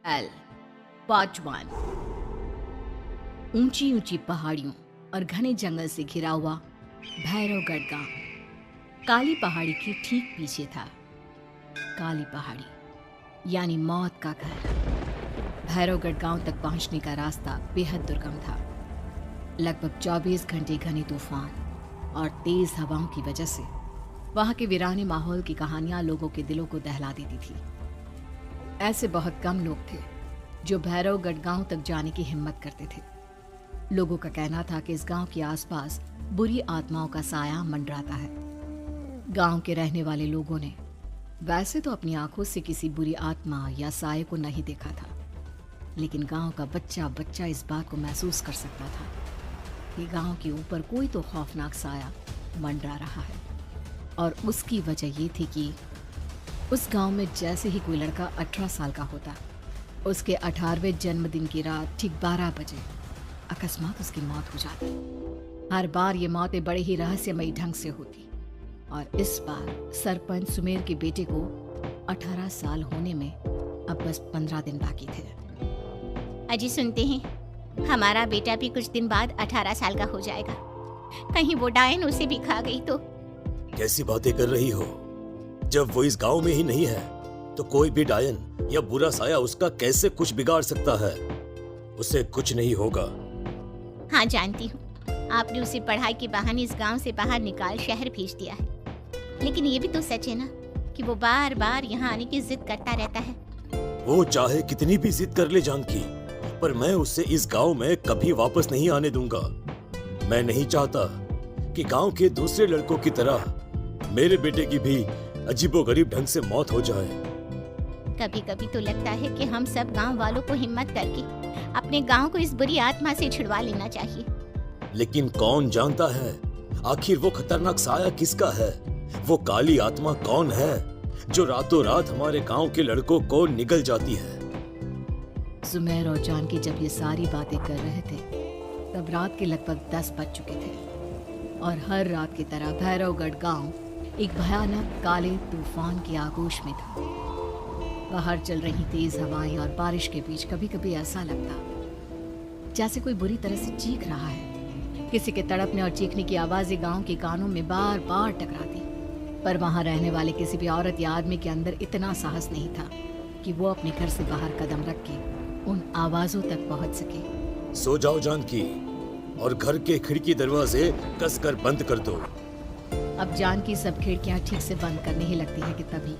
L part 1। ऊंची ऊंची पहाड़ियों और घने जंगल से घिरा हुआ भैरवगढ़ गांव काली पहाड़ी के ठीक पीछे था। काली पहाड़ी यानी मौत का घर। भैरवगढ़ गांव तक पहुंचने का रास्ता बेहद दुर्गम था। लगभग 24 घंटे घने तूफान और तेज हवाओं की वजह से वहां के वीराने माहौल की कहानियां लोगों के दिलों को दहला देती थी। ऐसे बहुत कम लोग थे जो भैरवगढ़ गांव तक जाने की हिम्मत करते थे। लोगों का कहना था कि इस गांव के आसपास बुरी आत्माओं का साया मंडराता है। गांव के रहने वाले लोगों ने वैसे तो अपनी आंखों से किसी बुरी आत्मा या साये को नहीं देखा था, लेकिन गांव का बच्चा बच्चा इस बात को महसूस कर सकता था कि गांव के ऊपर कोई तो खौफनाक साया मंडरा रहा है। और उसकी वजह ये थी कि उस गांव में जैसे ही कोई लड़का 18 साल का होता, उसके 18वें जन्मदिन की रात ठीक 12 बजे अकस्मात उसकी मौत हो जाती। हर बार ये मौतें बड़े ही रहस्यमयी ढंग से होती और इस बार सरपंच सुमेर के बेटे को 18 साल होने में अब बस 15 दिन बाकी थे। अजी सुनते हैं, हमारा बेटा भी कुछ दिन बाद 18 साल का हो जाएगा। कहीं वो डायन उसे भी खा गई तो। कैसी बातें कर रही हो? जब वो इस गांव में ही नहीं है तो कोई भी डायन या बुरा साया उसका कैसे कुछ बिगाड़ सकता है? उसे कुछ नहीं होगा। हाँ जानती हूँ, आपने उसे पढ़ाई के बहाने इस गांव से बाहर निकाल शहर भेज दिया है, लेकिन ये भी तो सच है ना कि वो बार बार यहाँ आने की जिद करता रहता है। वो चाहे कितनी भी जिद कर ले जानकी, पर मैं उसे इस गांव में कभी वापस नहीं आने दूंगा। मैं नहीं चाहता कि गांव के दूसरे लड़कों की तरह मेरे बेटे की भी अजीबोगरीब ढंग से मौत हो जाए। कभी कभी तो लगता है कि हम सब गांव वालों को हिम्मत करके अपने गांव को इस बुरी आत्मा से छुड़वा लेना चाहिए। लेकिन कौन जानता है आखिर वो खतरनाक साया किसका है? वो काली आत्मा कौन है जो रातों रात हमारे गांव के लड़कों को निगल जाती है? सुमेर और जानकी जब ये सारी बातें कर रहे थे तब रात के लगभग 10 बज चुके थे और हर रात की तरह भैरवगढ़ गांव एक भयानक काले तूफान की आगोश में था। बाहर चल रही तेज हवाएं और बारिश के बीच कभी कभी ऐसा लगता जैसे कोई बुरी तरह से चीख रहा है। किसी के तड़पने और चीखने की आवाजें गांव के कानों में बार बार टकराती, पर वहां रहने वाले किसी भी औरत या आदमी के अंदर इतना साहस नहीं था कि वो अपने घर से बाहर कदम रख के उन आवाजों तक पहुंच सके। सो जाओ जानकी और घर के खिड़की दरवाजे कसकर बंद कर दो। अब जानकी सब खिड़कियां ठीक से बंद करने ही लगती है कि तभी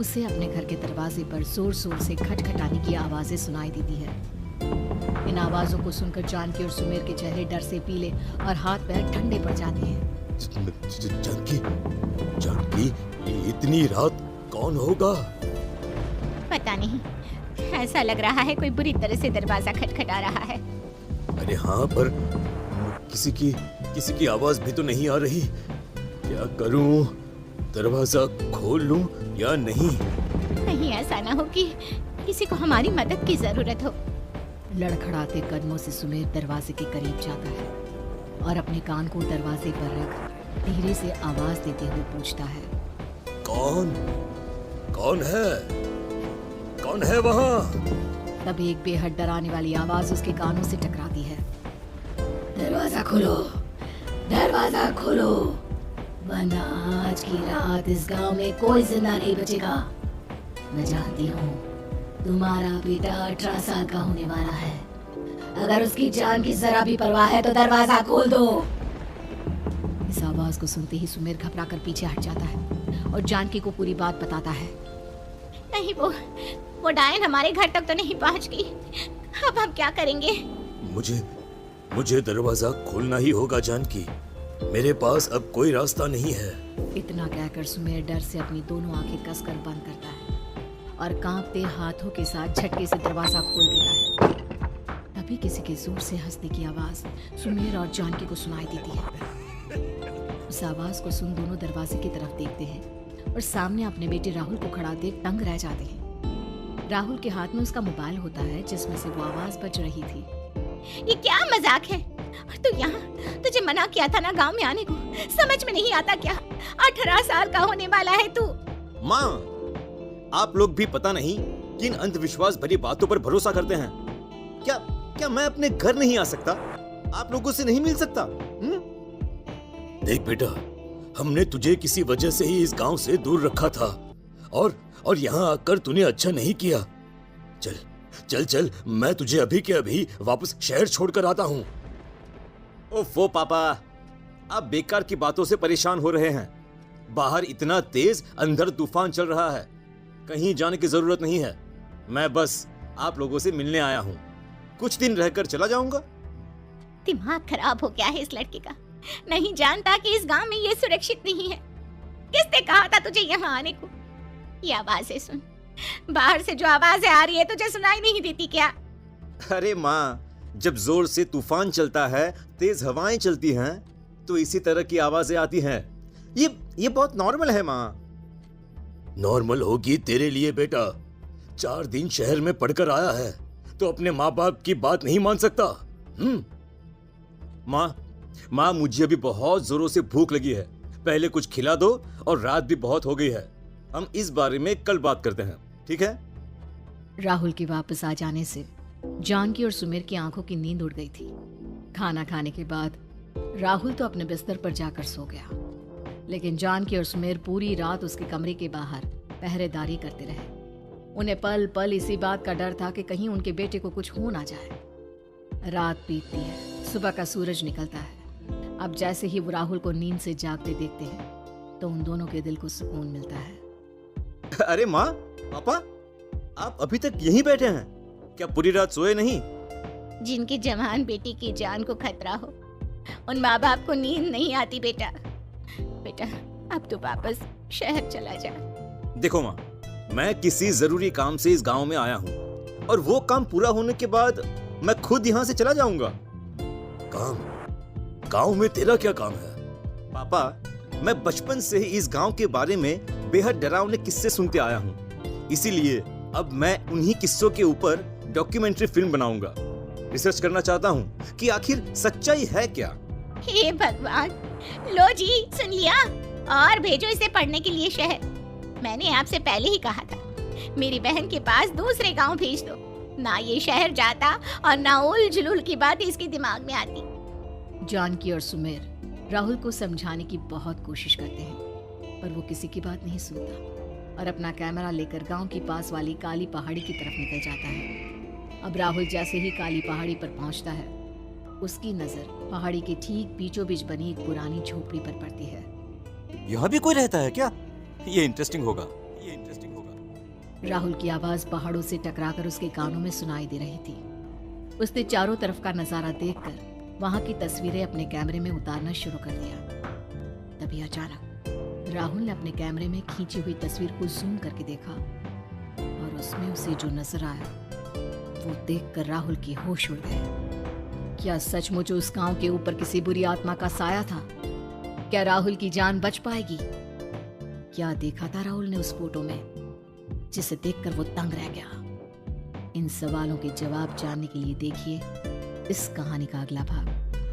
उसे अपने घर के दरवाजे पर जोर जोर से खटखटाने की आवाजें सुनाई देती है। इन आवाजों को सुनकर जानकी और सुमेर के चेहरे डर से पीले और हाथ पैर ठंडे पड़ जाते हैं। जानकी, जानकी, इतनी रात कौन होगा? पता नहीं, ऐसा लग रहा है कोई बुरी तरह से दरवाजा खटखटा रहा है। अरे हाँ, पर किसी की आवाज भी तो नहीं आ रही। क्या करूं? दरवाजा खोल लूं या नहीं? कहीं ऐसा ना हो कि किसी को हमारी मदद की जरूरत हो। लड़खड़ाते कदमों से सुमेर दरवाजे के करीब जाता है और अपने कान को दरवाजे पर रख धीरे से आवाज देते हुए पूछता है, कौन है? कौन है वहाँ? तब एक बेहद डराने वाली आवाज उसके कानों से टकराती है। दरवाजा खोलो, दरवाजा खोलो, वरना आज की रात इस गांव में कोई जिंदा नहीं बचेगा। मैं जानती हूँ तुम्हारा बेटा 18 साल का होने वाला है। अगर उसकी जान की जरा भी परवाह है तो दरवाजा खोल दो। इस आवाज को सुनते ही सुमेर घबरा कर पीछे हट जाता है और जानकी को पूरी बात बताता है। नहीं, वो डायन हमारे घर तक तो नहीं पहुंच गई। अब हम क्या करेंगे? मुझे दरवाजा खोलना ही होगा जानकी। मेरे पास अब कोई रास्ता नहीं है। इतना कहकर सुमेर डर से अपनी दोनों आंखें कसकर बंद करता है और कांपते हाथों के साथ झटके से दरवाजा खोल देता है। तभी किसी के जोर से हंसने की आवाज सुमेर और जानकी को सुनाई देती है। उस आवाज को सुन दोनों दरवाजे की तरफ देखते हैं और सामने अपने बेटे राहुल को खड़ा देख दंग रह जाते हैं। राहुल के हाथ में उसका मोबाइल होता है जिसमें से वो आवाज बज रही थी। ये क्या मजाक है? और तू यहाँ, तुझे मना किया था ना गांव में आने को। समझ में नहीं आता क्या? 18 साल का होने वाला है तू। माँ, आप लोग भी पता नहीं किन अंधविश्वास भरी बातों पर भरोसा करते हैं? क्या क्या मैं अपने घर नहीं आ सकता? आप लोगों से नहीं मिल सकता? देख बेटा, हमने तुझे किसी वजह से ही इस गांव से दूर रखा था और यहाँ आकर तूने अच्छा नहीं किया। चल चल चल, मैं तुझे अभी के अभी वापस शहर छोड़कर आता हूँ। ओफो पापा, आप बेकार की बातों से परेशान हो रहे हैं। बाहर इतना तेज अंधर तूफान चल रहा है, कहीं जाने की जरूरत नहीं है। मैं बस आप लोगों से मिलने आया हूँ, कुछ दिन रहकर चला जाऊंगा। दिमाग खराब हो गया है इस लड़के का, नहीं जानता कि इस गांव में ये सुरक्षित नहीं है। किसने कहा था तुझे यहाँ आने को? ये आवाजें सुन, बाहर से जो आवाजें आ रही है तुझे सुनाई नहीं देती क्या? अरे माँ, जब जोर से तूफान चलता है, तेज हवाएं चलती हैं, तो इसी तरह की आवाजें आती हैं। ये बहुत नॉर्मल है माँ। नॉर्मल होगी तेरे लिए बेटा। 4 दिन शहर में पढ़कर आया है तो अपने माँ बाप की बात नहीं मान सकता। माँ, मुझे अभी बहुत जोरों से भूख लगी है, पहले कुछ खिला दो, और रात भी बहुत हो गई है। हम इस बारे में कल बात करते हैं, ठीक है? राहुल के वापस आ जाने से जानकी और सुमेर की आंखों की नींद उड़ गई थी। खाना खाने के बाद राहुल तो अपने बिस्तर पर जाकर सो गया, लेकिन जानकी और सुमेर पूरी रात उसके कमरे के बाहर पहरेदारी करते रहे। उन्हें पल पल इसी बात का डर था कि कहीं उनके बेटे को कुछ हो ना जाए। रात बीतती है, सुबह का सूरज निकलता है। अब जैसे ही वो राहुल को नींद से जागते देखते हैं तो उन दोनों के दिल को सुकून मिलता है। अरे माँ, पापा, आप अभी तक यहीं बैठे हैं? क्या पूरी रात सोए नहीं? जिनकी जवान बेटी की जान को खतरा हो, उन माँ बाप को नींद नहीं आती बेटा। बेटा, अब तो वापस शहर चला जा। देखो माँ, मैं किसी जरूरी काम से इस गांव में आया हूँ, और वो काम पूरा होने के बाद मैं खुद यहाँ से चला जाऊंगा। काम? गांव में तेरा क्या काम है? पापा, मैं बचपन से ही इस गांव के बारे में बेहद डरावने किस्से सुनते आया हूँ, इसीलिए अब मैं उन्हीं किस्सों के ऊपर डॉक्यूमेंट्री फिल्म बनाऊंगा। रिसर्च करना चाहता हूँ कि आखिर सच्चाई है क्या। हे भगवान, लो जी, सुन लिया, और भेजो इसे पढ़ने के लिए शहर। मैंने आपसे पहले ही कहा था, मेरी बहन के पास दूसरे गांव भेज दो। ना ये शहर जाता और ना उल जुलूल की बात इसके दिमाग में आती। जानकी और सुमेर राहुल को समझाने की बहुत कोशिश करते हैं, पर वो किसी की बात नहीं सुनता और अपना कैमरा लेकर गांव की पास वाली काली पहाड़ी की तरफ निकल जाता है। अब राहुल जैसे ही काली पहाड़ी पर पहुंचता है, उसकी नजर पहाड़ी के ठीक बीचों बीच बनी एक पुरानी झोपड़ी पर पड़ती है। यहाँ भी कोई रहता है क्या? ये इंटरेस्टिंग होगा। राहुल की आवाज पहाड़ों से टकराकर उसके कानों में सुनाई दे रही थी। उसने चारों तरफ का नजारा देखकर वहां की तस्वीरें अपने कैमरे में उतारना शुरू कर दिया। तभी अचानक राहुल ने अपने कैमरे में खींची हुई तस्वीर को जूम करके देखा, और उसमें उसे जो नजर आया वो देखकर राहुल की होश उड़ गए। क्या सचमुच उस गांव के ऊपर किसी बुरी आत्मा का साया था? क्या राहुल की जान बच पाएगी? क्या देखा था राहुल ने उस फोटो में, जिसे देखकर वो दंग रह गया? इन सवालों के जवाब जानने के लिए देखिए इस कहानी का अगला भाग।